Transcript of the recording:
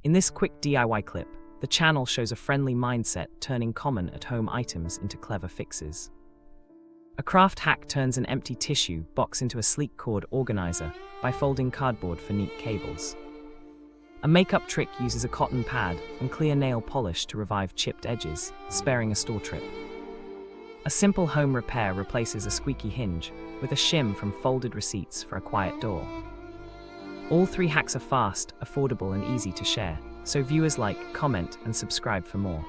In this quick DIY clip, the channel shows a friendly mindset turning common at-home items into clever fixes. A craft hack turns an empty tissue box into a sleek cord organizer by folding cardboard for neat cables. A makeup trick uses a cotton pad and clear nail polish to revive chipped edges, sparing a store trip. A simple home repair replaces a squeaky hinge with a shim from folded receipts for a quiet door. All three hacks are fast, affordable, and easy to share, so viewers like, comment, and subscribe for more.